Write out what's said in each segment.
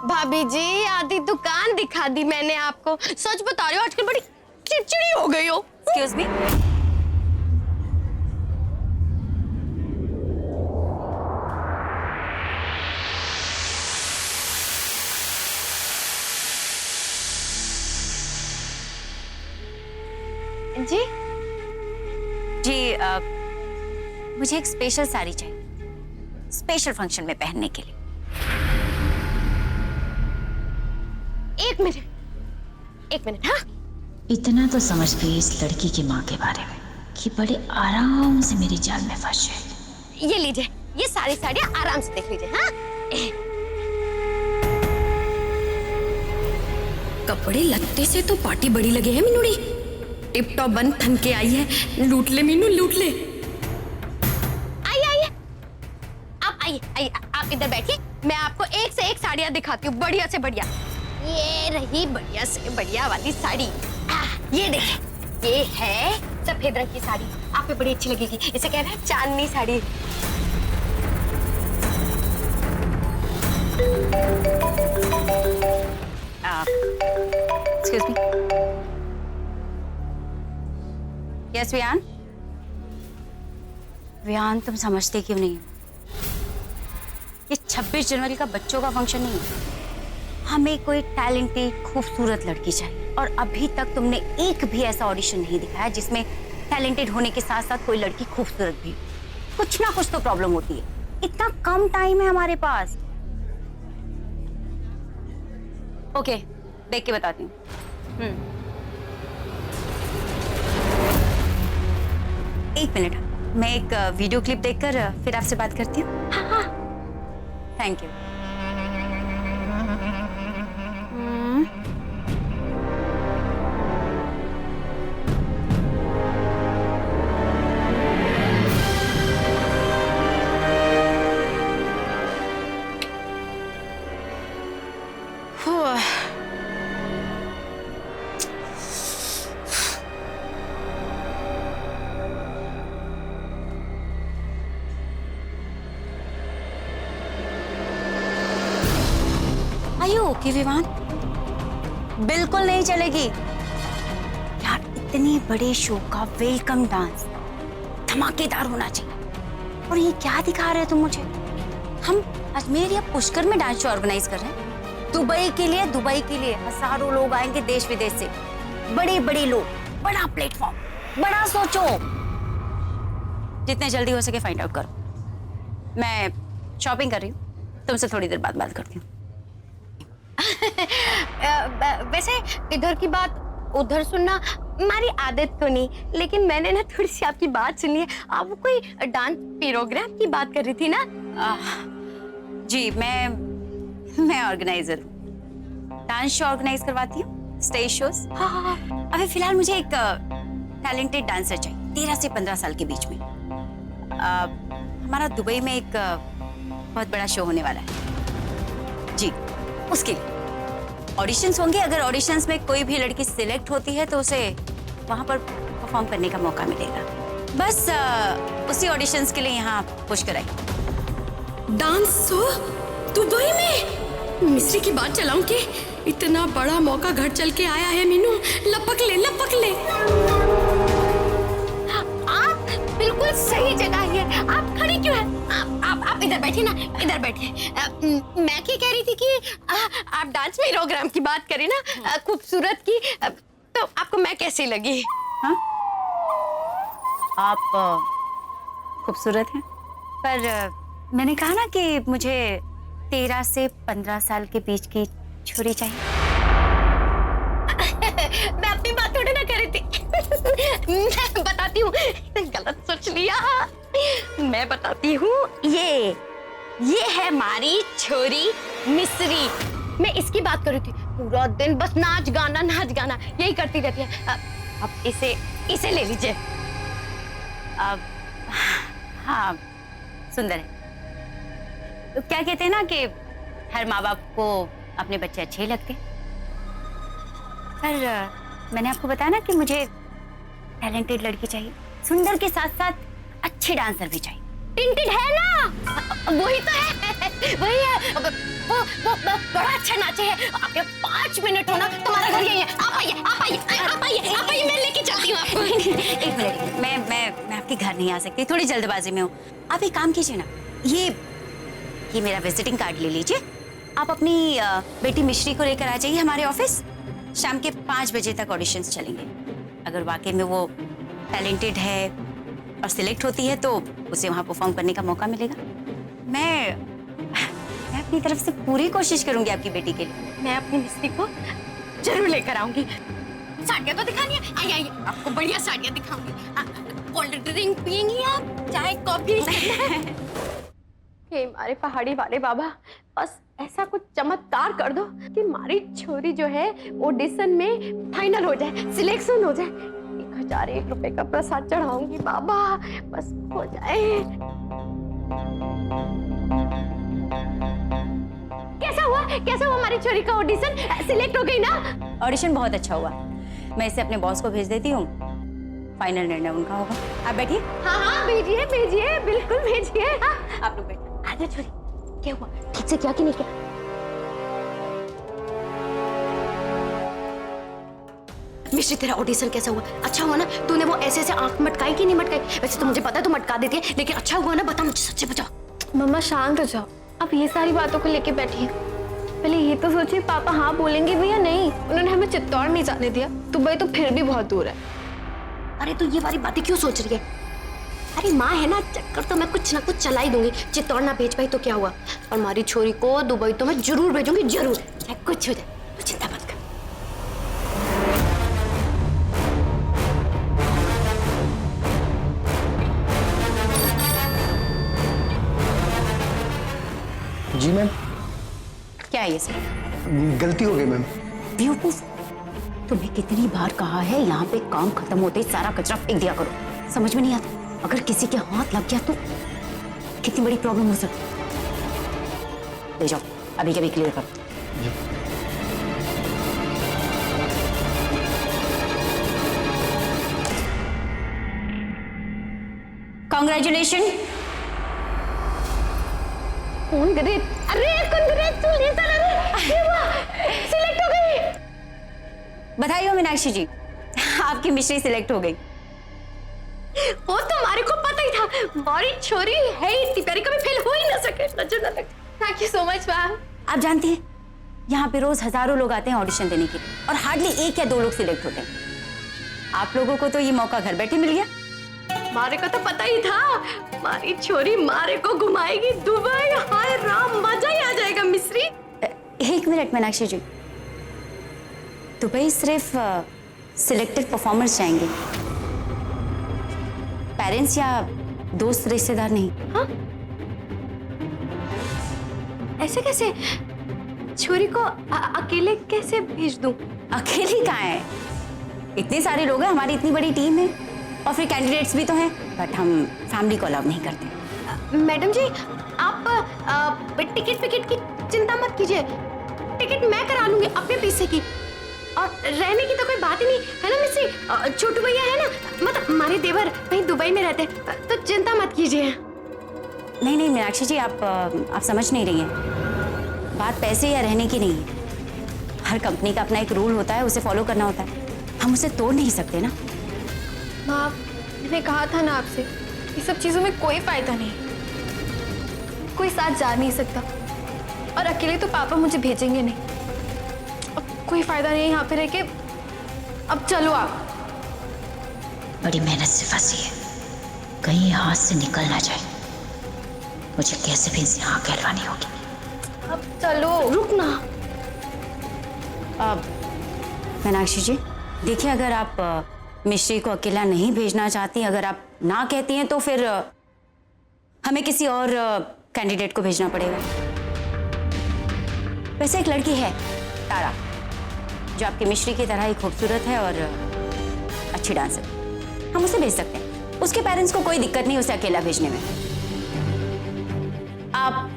भाभी जी आधी दुकान दिखा दी मैंने आपको। सच बता रही हूँ आजकल बड़ी चिड़चिड़ी हो गई हो। Excuse me. जी जी मुझे एक स्पेशल साड़ी चाहिए, स्पेशल फंक्शन में पहनने के लिए। एक मिनट हाँ। इतना तो समझ गई इस लड़की की माँ के बारे में कि बड़े आराम से मेरी जाल में फंस जाए। ये लीजिए, ये सारी साड़ियाँ आराम से देख लीजिए। हाँ कपड़े लगते से तो पार्टी बड़ी लगे है मीनूड़ी। टिप टॉप बन थन के आई है। लूट ले मीनू लूट ले। आइए आप आइए आप इधर बैठिए, मैं आपको एक से एक साड़ियाँ दिखाती हूँ, बढ़िया से बढ़िया। ये रही बढ़िया से बढ़िया वाली साड़ी। ये देखिए, ये है सफेद रंग की साड़ी, आप पे बड़ी अच्छी लगेगी। इसे कह रहे हैं Chandni sari. Excuse me. Yes Viaan. Viaan तुम समझते क्यों नहीं हो? ये 26 जनवरी का बच्चों का फंक्शन नहीं है। हमें कोई टैलेंटेड खूबसूरत लड़की चाहिए, और अभी तक तुमने एक भी ऐसा ऑडिशन नहीं दिखाया जिसमें टैलेंटेड होने के साथ साथ कोई लड़की खूबसूरत भी हो। कुछ ना कुछ तो प्रॉब्लम होती है। इतना कम टाइम है हमारे पास। ओके, देख के बताती हूँ। एक मिनट, मैं एक वीडियो क्लिप देखकर फिर आपसे बात करती हूँ। हाँ। Thank you. ओके विवान, बिल्कुल नहीं चलेगी यार। इतने बड़े शो का वेलकम डांस धमाकेदार होना चाहिए। और ये क्या दिखा रहे हो तुम मुझे? हम अजमेर या पुष्कर में डांस शो ऑर्गेनाइज कर रहे हैं। दुबई के लिए हजारों लोग आएंगे देश विदेश से। बड़े बड़े लोग, बड़ा प्लेटफॉर्म, बड़ा सोचो। जितने जल्दी हो सके फाइंड आउट करो। मैं शॉपिंग कर रही हूँ, तुमसे थोड़ी देर बाद बात करती हूँ। वैसे इधर की बात उधर सुनना हमारी आदत तो नहीं, लेकिन मैंने ना थोड़ी सी आपकी बात सुनी है। आप कोई डांस प्रोग्राम की बात कर रही थी ना? जी, मैं ऑर्गेनाइजर हूँ। डांस शो ऑर्गेनाइज करवाती हूँ, स्टेज शोज। हाँ। अभी फिलहाल मुझे एक टैलेंटेड डांसर चाहिए, 13 से 15 साल के बीच में। हमारा दुबई में एक बहुत बड़ा शो होने वाला है जी। उसके लिए ऑडिशंस होंगे। अगर ऑडिशंस में कोई भी लड़की सिलेक्ट होती है तो उसे वहां पर परफॉर्म करने का मौका मिलेगा। बस उसी ऑडिशंस के लिए यहाँ पुष्कर आई। डांस शो दुबई में? मिस्री की बात चलाऊं कि इतना बड़ा मौका घर चल के आया है मीनू। लपक ले। आप बिल्कुल सही जगह है। आप खड़ी क्यों हैं? आप इधर बैठिए ना, इधर बैठिए। मैं क्या कह रही थी कि आप डांस प्रोग्राम की बात करें ना, खूबसूरत की, तो आपको मैं कैसी लगी? हाँ? आप खूबसूरत हैं, पर मैंने कहा ना कि मुझे 13 से 15 साल के बीच की छोरी चाहिए। मैं अपनी बात थोड़ी ना कर रही थी। मैं बताती हूँ, गलत सोच लिया। मैं बताती हूँ, ये है हमारी छोरी मिस्री। मैं इसकी बात कर रही थी। पूरा दिन बस नाच गाना यही करती रहती है। अब इसे ले लीजिए। अब हाँ, सुंदर है। तो क्या कहते हैं ना कि हर माँ बाप को अपने बच्चे अच्छे ही लगते। पर मैंने आपको बताया ना कि मुझे टैलेंटेड लड़की चाहिए, सुंदर के साथ साथ अच्छी डांसर भी चाहिए। टिंटिड है ना, वही तो है, वही है। वो बड़ा अच्छा नाचे हैं। आपके 5 मिनट होना, तुम्हारा घर यही है। आप आइए, आप आइए, आप आइए, आप आइए, मैं लेके चलती हूँ आपको। एक मिनट, मैं आपके घर नहीं आ सकती, थोड़ी जल्दबाजी में हूँ। आप एक काम कीजिए ना, ये मेरा विजिटिंग कार्ड ले लीजिए। आप अपनी बेटी मिश्री को लेकर आ जाइए हमारे ऑफिस। शाम के 5 बजे तक ऑडिशंस चलेंगे। अगर वाकई में वो टैलेंटेड है और सिलेक्ट होती है तो उसे वहाँ परफॉर्म करने का मौका मिलेगा। मैं अपनी तरफ से पूरी कोशिश करूंगी आपकी बेटी के लिए। मैं अपनी मिस्री को जरूर लेकर आऊंगी। साड़ियाँ तो दिखानी है, आइए आइए, आपको बढ़िया साड़ियाँ दिखाऊंगी। कोल्ड ड्रिंक पियेंगी आप, चाय कॉफी? हे हमारे पहाड़ी वाले बाबा, बस ऐसा कुछ चमत्कार कर दो कि हमारी छोरी जो है ऑडिशन में फाइनल हो जाए, सिलेक्शन हो जाए। 1001 रुपए का प्रसाद चढ़ाऊंगी बाबा, बस हो जाए। कैसा हुआ हमारी छोरी का ऑडिशन? सिलेक्ट हो गई ना? ऑडिशन बहुत अच्छा हुआ। मैं इसे अपने बॉस को भेज देती हूँ, फाइनल निर्णय उनका होगा। आप बैठिए। हाँ, भेजिए भेजिए, बिल्कुल भेजिए। हाँ। आप लोग बैठिए। आजा छोरी, क्या हुआ? ठीक से किया कि नहीं किया? मिश्री, तेरा ऑडिशन कैसा हुआ? अच्छा हुआ ना? तूने वो ऐसे आंख मटकाई कि नहीं मटकाई? वैसे तो मुझे पता है तू मटका देती है, लेकिन अच्छा हुआ ना? बता मुझे, सच्चे बता। मम्मा शांत हो जाओ, अब ये सारी बातों को लेके बैठी है। पहले ये तो सोचिए पापा हाँ बोलेंगे भी या नहीं। उन्होंने हमें चित्तौड़ नहीं जाने दिया, दुबई तो फिर भी बहुत दूर है। अरे तू ये वाली बातें क्यों सोच रही है? अरे माँ है ना, चक्कर तो मैं कुछ ना कुछ चला ही दूंगी। चित्तौड़ ना भेज पाई तो क्या हुआ, और हमारी छोरी को दुबई तो मैं जरूर भेजूंगी, जरूर, चाहे कुछ हो जाए। तू चिंता मत कर। जी मैम। क्या है ये सब? गलती हो गई मैम। बेवकूफ, तुम्हें कितनी बार कहा है यहाँ पे काम खत्म होते ही सारा कचरा फेंक दिया करो। समझ में नहीं आता? अगर किसी के हाथ लग गया तो कितनी बड़ी प्रॉब्लम हो सकती है। ले जाओ, अभी के अभी क्लियर करो। कांग्रेचुलेशन। सिलेक्ट हो गई। बधाई हो मीनाक्षी जी, आपकी मिश्री सिलेक्ट हो गई। वो तो हमारे को पता ही था, हमारी छोरी है इतनी प्यारी, कभी फेल हो ही ना सके। नजर ना लगे। Thank you so much ma'am. आप जानती हैं यहाँ पे रोज हजारों लोग आते हैं ऑडिशन देने के लिए, और हार्डली 1 या 2 लोग सिलेक्ट होते हैं। आप लोगों को तो ये मौका घर बैठे मिल गया। मारे को तो पता ही था, हमारी छोरी मारे को घुमाएगी दुबई। हाय राम, मजा ही आ जाएगा मिश्री। 1 मिनट मीनाक्षी जी, दुबई सिर्फ सिलेक्टेड परफॉर्मर्स जाएंगे, पेरेंट्स या दोस्त रिश्तेदार नहीं। हाँ? ऐसे कैसे? छोरी को अकेले कैसे भेज दूं? अकेली कहाँ है, इतने सारे लोग हैं, हमारी इतनी बड़ी टीम है, और फिर कैंडिडेट्स भी तो हैं, बट हम फैमिली को अलाउ नहीं करते। मैडम जी, आप टिकट की चिंता मत कीजिए, टिकट मैं करा लूंगी अपने पैसे की, और रहने की तो कोई बात ही नहीं है ना मिस्सी। छोटू भैया है ना, मतलब हमारे देवर वहीं दुबई में रहते, तो चिंता मत कीजिए। नहीं मीनाक्षी जी, आप समझ नहीं रही हैं, बात पैसे या रहने की नहीं है। हर कंपनी का अपना एक रूल होता है, उसे फॉलो करना होता है, हम उसे तोड़ नहीं सकते ना। माँ, मैंने कहा था ना आपसे, ये सब चीजों में कोई फायदा नहीं, कोई साथ जा नहीं सकता, और अकेले तो पापा मुझे भेजेंगे नहीं। अब कोई फायदा नहीं यहाँ पे रह के, अब चलो आप। बड़ी मेहनत से फंसी है, कहीं हाथ से निकल ना जाए। मुझे कैसे भी इसे यहाँ कहलवानी होगी। अब चलो। रुक ना। मीनाक्षी जी देखिए, अगर आप मिश्री को अकेला नहीं भेजना चाहती, अगर आप ना कहती हैं तो फिर हमें किसी और कैंडिडेट को भेजना पड़ेगा। वैसे एक लड़की है तारा, जो आपकी मिश्री की तरह ही खूबसूरत है और अच्छी डांसर, हम उसे भेज सकते हैं। उसके पेरेंट्स को कोई दिक्कत नहीं उसे अकेला भेजने में। आप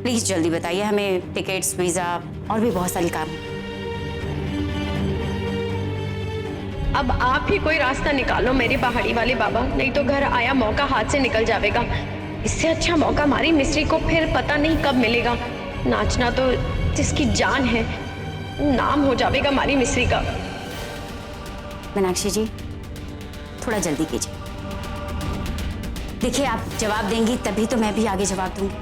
प्लीज जल्दी बताइए, हमें टिकट्स, वीजा और भी बहुत सारी काम है। अब आप ही कोई रास्ता निकालो मेरे पहाड़ी वाले बाबा, नहीं तो घर आया मौका हाथ से निकल जाएगा। इससे अच्छा मौका हमारी मिस्री को फिर पता नहीं कब मिलेगा। नाचना तो जिसकी जान है, नाम हो जाएगा मारी मिश्री का। मीनाक्षी जी, थोड़ा जल्दी कीजिए। देखिए, आप जवाब देंगी तभी तो मैं भी आगे जवाब दूंगी।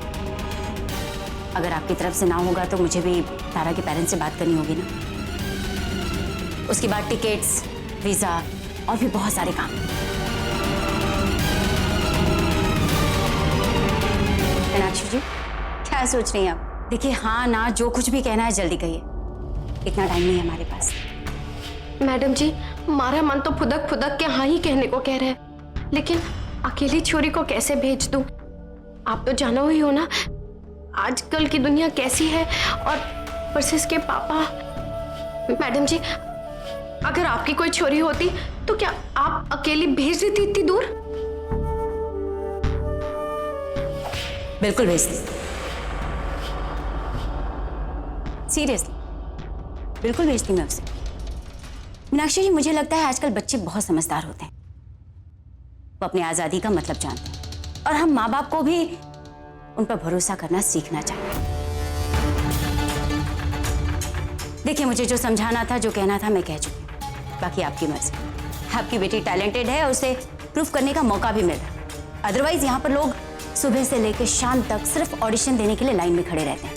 अगर आपकी तरफ से ना होगा तो मुझे भी तारा के पेरेंट्स से बात करनी होगी ना। उसके बाद टिकट्स, वीजा और भी बहुत सारे काम। मीनाक्षी जी, क्या सोच रही हैं आप? देखिए, हाँ ना जो कुछ भी कहना है जल्दी कहिए, इतना टाइम नहीं है हमारे पास। मैडम जी, हमारा मन तो फुदक फुदक के हाँ ही कहने को कह रहा है, लेकिन अकेली छोरी को कैसे भेज दूं? आप तो जानो ही हो ना आजकल की दुनिया कैसी है, और वर्सेस के पापा। मैडम जी, अगर आपकी कोई छोरी होती तो क्या आप अकेली भेज देती इतनी दूर? बिल्कुल भेजती, सीरियसली बिल्कुल भेजती मैं उसे। मीनाक्षी जी, मुझे लगता है आजकल बच्चे बहुत समझदार होते हैं। वो अपनी आजादी का मतलब जानते हैं, और हम माँ बाप को भी उन पर भरोसा करना सीखना चाहिए। देखिए, मुझे जो समझाना था, जो कहना था, मैं कह चुकी। बाकी आपकी मर्जी। आपकी बेटी टैलेंटेड है, उसे प्रूफ करने का मौका भी मिल रहा है। अदरवाइज यहाँ पर लोग सुबह से लेकर शाम तक सिर्फ ऑडिशन देने के लिए लाइन में खड़े रहते हैं।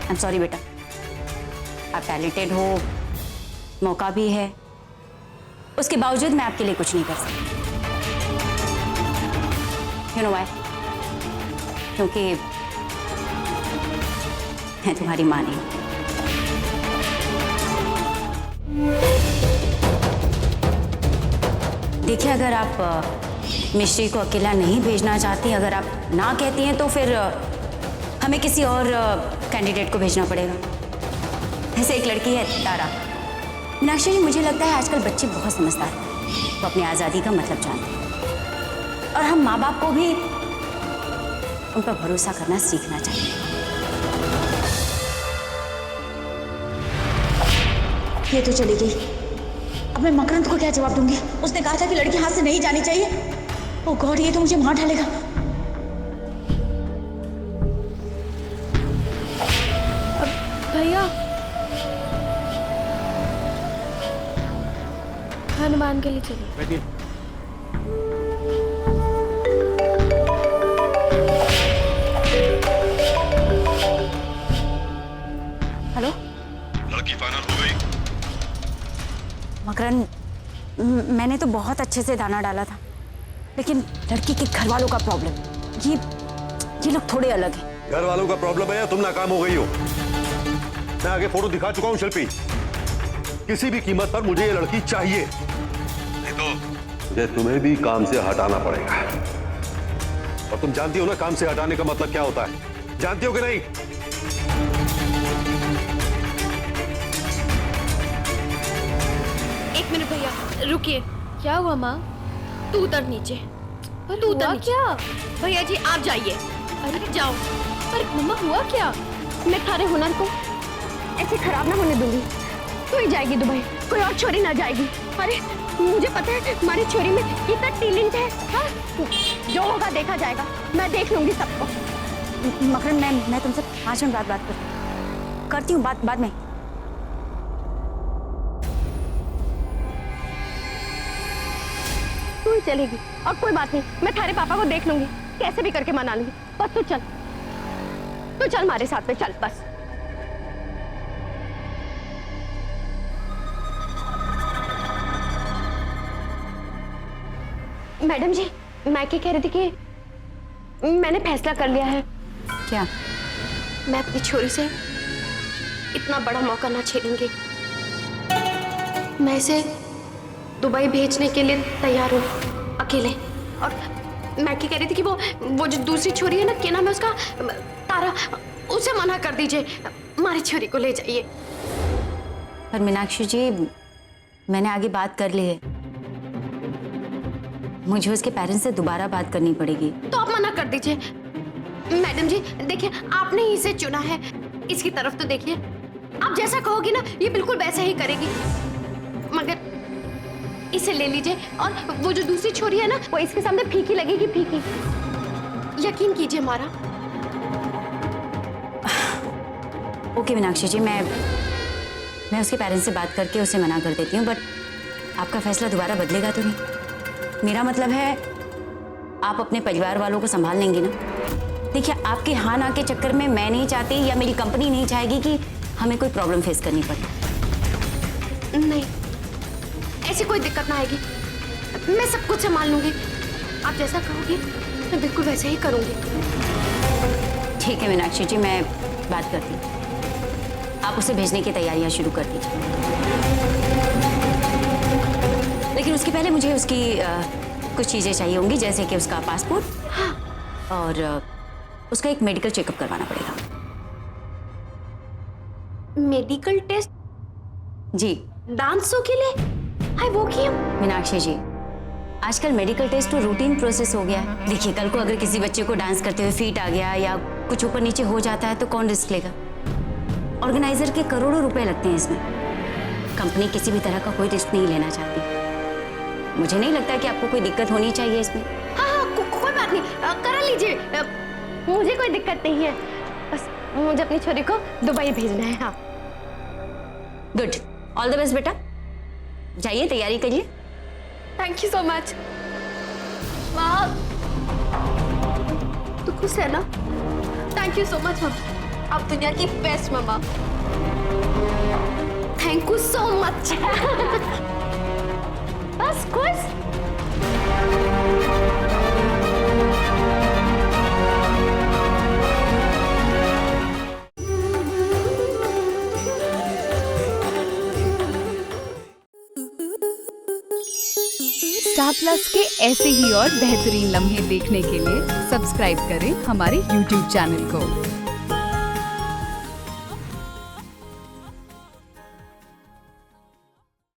आई एम सॉरी बेटा, आप टैलेंटेड हो, मौका भी है, उसके बावजूद मैं आपके लिए कुछ नहीं कर सकती। You know why? क्योंकि मैं तुम्हारी माँ नहीं हूं। देखिए, अगर आप मिश्री को अकेला नहीं भेजना चाहती, अगर आप ना कहती हैं, तो फिर हमें किसी और कैंडिडेट को भेजना पड़ेगा। ऐसे एक लड़की है तारा। मीनाक्षी जी, मुझे लगता है आजकल बच्चे बहुत समझदार हैं, वो अपनी आज़ादी का मतलब जानते हैं, और हम माँ बाप को भी उन पर भरोसा करना सीखना चाहिए। ये तो चली गई, अब मैं मकरंद को क्या जवाब दूंगी? उसने कहा था कि लड़की हाथ से नहीं जानी चाहिए। ओह गॉड, ये तो मुझे मार डालेगा। भैया, हनुमान के लिए चलिए। हेलो लड़की फाइनल हो गई। मकरंद, मैंने तो बहुत अच्छे से दाना डाला था, लेकिन लड़की के घर वालों का प्रॉब्लम, ये लोग थोड़े अलग हैं। घर वालों का प्रॉब्लम है या तुम नाकाम हो गई हो? मैं आगे फोटो दिखा चुका हूं शिल्पी। किसी भी कीमत पर मुझे ये लड़की चाहिए, नहीं तो मुझे तुम्हें भी काम से हटाना पड़ेगा। और तुम जानती हो ना काम से हटाने का मतलब क्या होता है? जानती हो कि नहीं? एक मिनट भैया, रुकिए। क्या हुआ माँ? तू उतर नीचे। तू उतर नीचे। क्या? भैया जी आप जाइए। अरे जाओ। पर मम्मा हुआ क्या? मैं थारे हुनर को ऐसे खराब ना होने दूंगी। तू ही जाएगी दुबई, कोई और छोरी ना जाएगी। अरे मुझे पता है हमारी छोरी में कितना टैलेंट है। हाँ? जो होगा देखा जाएगा, मैं देख लूंगी सबको। मकरंद, मैं तुमसे 5 मिनट बाद बात करती हूँ, बाद में। तू ही चलेगी और कोई बात नहीं, मैं थारे पापा को देख लूंगी, कैसे भी करके मना लूंगी। बस तू चल हमारे साथ में चल बस। मैडम जी, मैं क्या कह रही थी कि मैंने फैसला कर लिया है। क्या? मैं अपनी छोरी से इतना बड़ा मौका ना छेड़ूंगी। मैं इसे दुबई भेजने के लिए तैयार हूँ अकेले। और मैं क्या कह रही थी कि वो जो दूसरी छोरी है ना, क्या नाम है उसका, तारा, उसे मना कर दीजिए, हमारी छोरी को ले जाइए। पर मीनाक्षी जी, मैंने आगे बात कर ली है, मुझे उसके पेरेंट्स से दोबारा बात करनी पड़ेगी। तो आप मना कर दीजिए। मैडम जी देखिए, आपने ही इसे चुना है, इसकी तरफ तो देखिए। आप जैसा कहोगी ना, ये बिल्कुल वैसा ही करेगी। मगर इसे ले लीजिए। और वो जो दूसरी छोरी है ना, वो इसके सामने फीकी लगेगी, फीकी। यकीन कीजिए हमारा। ओके मीनाक्षी जी, मैं उसके पेरेंट्स से बात करके उसे मना कर देती हूँ, बट आपका फैसला दोबारा बदलेगा तो नहीं? मेरा मतलब है आप अपने परिवार वालों को संभाल लेंगी ना? देखिए, आपके हाँ ना के चक्कर में मैं नहीं चाहती या मेरी कंपनी नहीं चाहेगी कि हमें कोई प्रॉब्लम फेस करनी पड़े। नहीं, ऐसी कोई दिक्कत ना आएगी। मैं सब कुछ संभाल लूंगी। आप जैसा कहोगी मैं बिल्कुल वैसे ही करूंगी। ठीक है मीनाक्षी जी, मैं बात करती हूँ। आप उसे भेजने की तैयारियां शुरू कर दीजिए, लेकिन उसके पहले मुझे उसकी कुछ चीजें चाहिए होंगी, जैसे कि उसका पासपोर्ट। हाँ। और उसका एक मेडिकल चेकअप करवाना पड़ेगा। Medical test? जी। डांस शो के लिए? हाय, वो क्यों? मीनाक्षी जी, आजकल मेडिकल टेस्ट तो रूटीन प्रोसेस हो गया है। देखिए, कल को अगर किसी बच्चे को डांस करते हुए फीट आ गया या कुछ ऊपर नीचे हो जाता है तो कौन रिस्क लेगा? ऑर्गेनाइजर के करोड़ों रुपए लगते हैं इसमें। कंपनी किसी भी तरह का कोई रिस्क नहीं लेना चाहती। मुझे नहीं लगता कि आपको कोई दिक्कत होनी चाहिए इसमें। हाँ, कोई बात नहीं, करा लीजिए। मुझे कोई दिक्कत नहीं है। बस मुझे अपनी छोरी को दुबई भेजना है। हाँ। गुड, ऑल द बेस्ट बेटा। जाइए, तैयारी करिए। Thank you so much. माँ, तू खुश है ना? थैंक यू सो मच मम्मा। आप दुनिया की बेस्ट मम्मा। Thank you so much. बस खुश। स्टार प्लस के ऐसे ही और बेहतरीन लम्हे देखने के लिए सब्सक्राइब करें हमारे YouTube चैनल को।